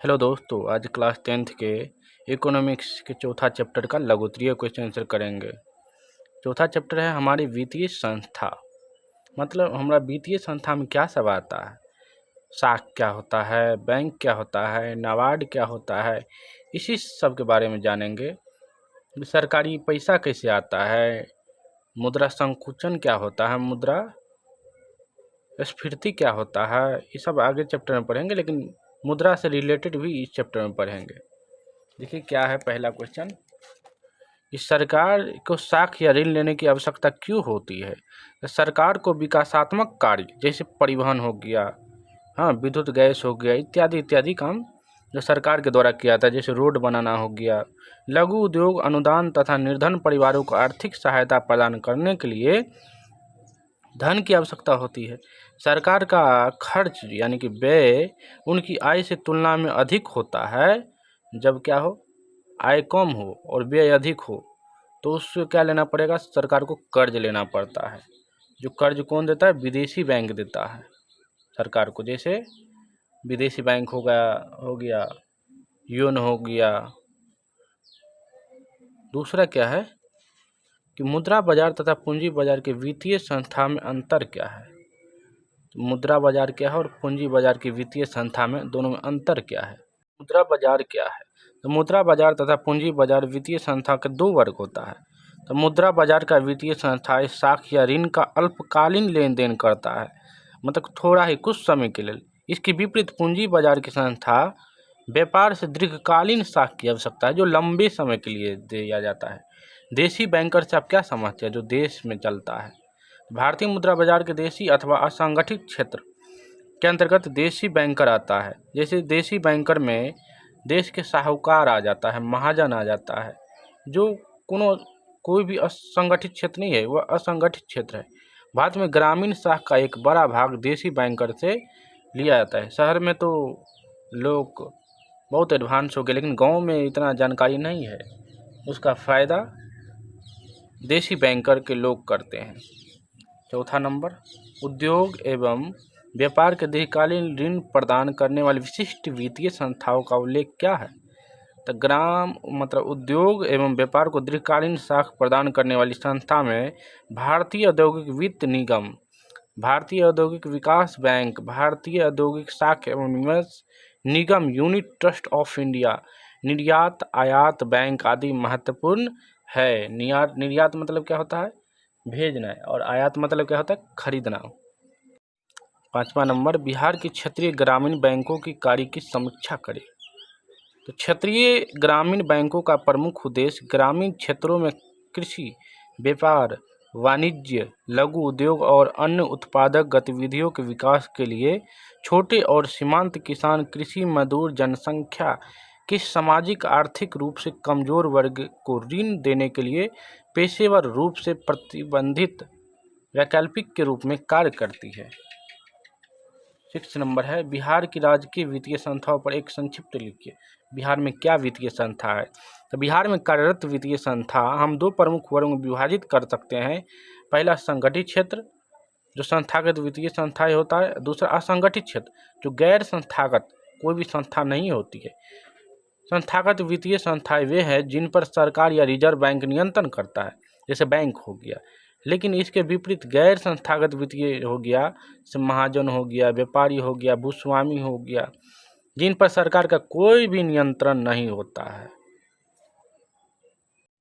Hello दोस्तों, आज class 10th के इकोनॉमिक्स के चौथा चैप्टर का लघुत्तरीय क्वेश्चन आंसर करेंगे। चौथा चैप्टर है हमारी वित्तीय संस्था। मतलब हमारा वित्तीय संस्था में क्या सब आता है, शाख क्या होता है, बैंक क्या होता है, नाबार्ड क्या होता है, इसी सब के बारे में जानेंगे। सरकारी पैसा कैसे आता है, मुद्रा संकुचन क्या होता है, मुद्रा स्फीति क्या होता है, ये सब आगे चैप्टर में पढ़ेंगे, लेकिन मुद्रा से रिलेटेड भी इस चैप्टर में पढ़ेंगे। देखिए क्या है पहला क्वेश्चन, कि सरकार को साख या ऋण लेने की आवश्यकता क्यों होती है। तो सरकार को विकासात्मक कार्य जैसे परिवहन हो गया, विद्युत गैस हो गया, इत्यादि इत्यादि काम जो सरकार के द्वारा किया जाता है, जैसे रोड बनाना हो गया, लघु उद्योग अनुदान तथा निर्धन परिवारों को आर्थिक सहायता प्रदान करने के लिए धन की आवश्यकता होती है। सरकार का खर्च यानी कि व्यय उनकी आय से तुलना में अधिक होता है। जब क्या हो, आय कम हो और व्यय अधिक हो, तो उससे क्या लेना पड़ेगा, सरकार को कर्ज लेना पड़ता है। जो कर्ज कौन देता है, विदेशी बैंक देता है सरकार को। जैसे विदेशी बैंक हो गया यून हो गया। दूसरा क्या है कि मुद्रा बाजार तथा पूंजी बाजार के वित्तीय संस्था में अंतर क्या है। मुद्रा बाजार क्या है और पूंजी बाजार की वित्तीय संस्था में दोनों में अंतर क्या है। मुद्रा बाजार क्या है, तो मुद्रा बाजार तथा पूंजी बाजार वित्तीय संस्था के दो वर्ग होता है। तो मुद्रा बाजार का वित्तीय संस्था साख या ऋण का अल्पकालीन लेन देन करता है, मतलब थोड़ा ही कुछ समय के लिए। इसके विपरीत पूंजी बाजार की संस्था व्यापार से दीर्घकालीन साख की आवश्यकता है, जो लंबे समय के लिए दिया जाता है। देशी बैंकर से आप क्या समझते हैं, जो देश में चलता है। भारतीय मुद्रा बाजार के देशी अथवा असंगठित क्षेत्र के अंतर्गत देशी बैंकर आता है। जैसे देशी बैंकर में देश के साहूकार आ जाता है, महाजन आ जाता है, जो कोई भी असंगठित क्षेत्र नहीं है, वह असंगठित क्षेत्र है। भारत में ग्रामीण शाख का एक बड़ा भाग देशी बैंकर से लिया जाता है। शहर में तो लोग बहुत एडवांस हो गए, लेकिन गांव में इतना जानकारी नहीं है, उसका फ़ायदा देशी बैंकर के लोग करते हैं। चौथा नंबर, उद्योग एवं व्यापार के दीर्घकालीन ऋण प्रदान करने वाली विशिष्ट वित्तीय संस्थाओं का उल्लेख क्या है। तो उद्योग एवं व्यापार को दीर्घकालीन साख प्रदान करने वाली संस्था में भारतीय औद्योगिक वित्त निगम, भारतीय औद्योगिक विकास बैंक, भारतीय औद्योगिक साख एवं निवेश निगम, यूनिट ट्रस्ट ऑफ इंडिया, निर्यात आयात बैंक आदि महत्वपूर्ण है। निर्यात मतलब क्या होता है, भेजना है, और आयात मतलब क्या होता है, खरीदना। पांचवा नंबर, बिहार की क्षेत्रीय ग्रामीण बैंकों की कार्य की समीक्षा करें। तो क्षेत्रीय ग्रामीण बैंकों का प्रमुख उद्देश्य ग्रामीण क्षेत्रों में कृषि, व्यापार, वाणिज्य, लघु उद्योग और अन्य उत्पादक गतिविधियों के विकास के लिए छोटे और सीमांत किसान, कृषि मजदूर, जनसंख्या के सामाजिक आर्थिक रूप से कमजोर वर्ग को ऋण देने के लिए पेशेवर रूप से प्रतिबंधित वैकल्पिक के रूप में कार्य करती है। 6 नंबर है, बिहार की राजकीय वित्तीय संस्थाओं पर एक संक्षिप्त लिखिए। बिहार में क्या वित्तीय संस्था है। तो बिहार में कार्यरत वित्तीय संस्था हम दो प्रमुख वर्गों में विभाजित कर सकते हैं। पहला संगठित क्षेत्र, जो संस्थागत वित्तीय संस्थाएं होता है। दूसरा असंगठित क्षेत्र, जो गैर संस्थागत कोई भी संस्था नहीं होती है। संस्थागत वित्तीय संस्थाएं वे हैं जिन पर सरकार या रिजर्व बैंक नियंत्रण करता है, जैसे बैंक हो गया। लेकिन इसके विपरीत गैर संस्थागत वित्तीय हो गया, जैसे महाजन हो गया, व्यापारी हो गया, भूस्वामी हो गया, जिन पर सरकार का कोई भी नियंत्रण नहीं होता है।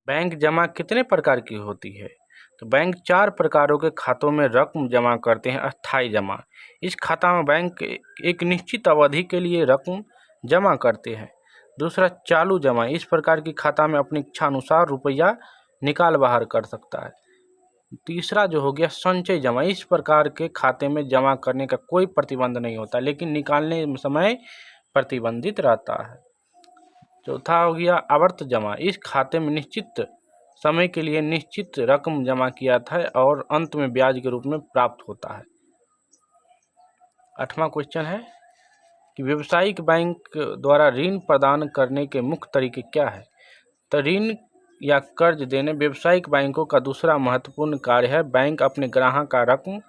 बैंक जमा कितने प्रकार की होती है। तो बैंक 4 प्रकारों के खातों में रकम जमा करते हैं। अस्थायी जमा, इस खाता में बैंक एक निश्चित अवधि के लिए रकम जमा करते हैं। दूसरा चालू जमा, इस प्रकार की खाता में अपनी इच्छा अनुसार रुपया निकाल बाहर कर सकता है। तीसरा जो हो गया संचय जमा, इस प्रकार के खाते में जमा करने का कोई प्रतिबंध नहीं होता, लेकिन निकालने समय प्रतिबंधित रहता है। चौथा हो गया आवर्त जमा, इस खाते में निश्चित समय के लिए निश्चित रकम जमा किया था और अंत में ब्याज के रूप में प्राप्त होता है। 8वां क्वेश्चन है कि व्यावसायिक बैंक द्वारा ऋण प्रदान करने के मुख्य तरीके क्या है। तो ऋण या कर्ज देने व्यावसायिक बैंकों का दूसरा महत्वपूर्ण कार्य है। बैंक अपने ग्राहक का रकम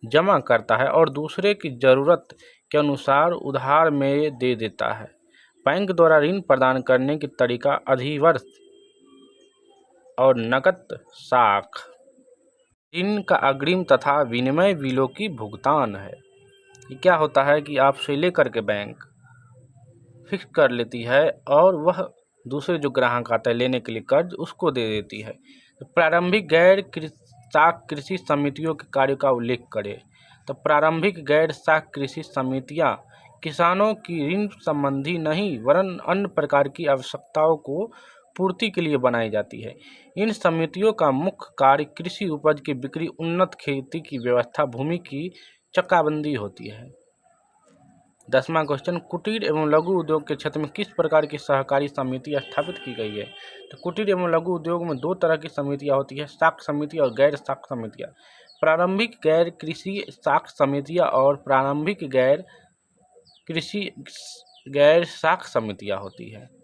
जमा करता है और दूसरे की ज़रूरत के अनुसार उधार में दे देता है। बैंक द्वारा ऋण प्रदान करने की तरीका अधिवर्ष और नकद साख। ऋण का अग्रिम तथा विनिमय बिलों की भुगतान है। ये क्या होता है कि आपसे लेकर के बैंक फिक्स कर लेती है और वह दूसरे जो ग्राहक आता है लेने के लिए कर्ज उसको दे देती है। तो प्रारंभिक गैर साख कृषि समितियों के कार्य का उल्लेख करें। तो प्रारंभिक गैर साख कृषि समितियां किसानों की ऋण संबंधी नहीं वरन अन्य प्रकार की आवश्यकताओं को पूर्ति के लिए बनाई जाती है। इन समितियों का मुख्य कार्य कृषि उपज की बिक्री, उन्नत खेती की व्यवस्था, भूमि की चक्काबंदी होती है। 10वां क्वेश्चन, कुटीर एवं लघु उद्योग के क्षेत्र में किस प्रकार की सहकारी समिति स्थापित की गई है? तो कुटीर एवं लघु उद्योग में दो तरह की समितियां होती है, साख समिति और गैर साख समितियां। प्रारंभिक गैर कृषि साख समितियां और प्रारंभिक गैर कृषि गैर साख समितियां होती है।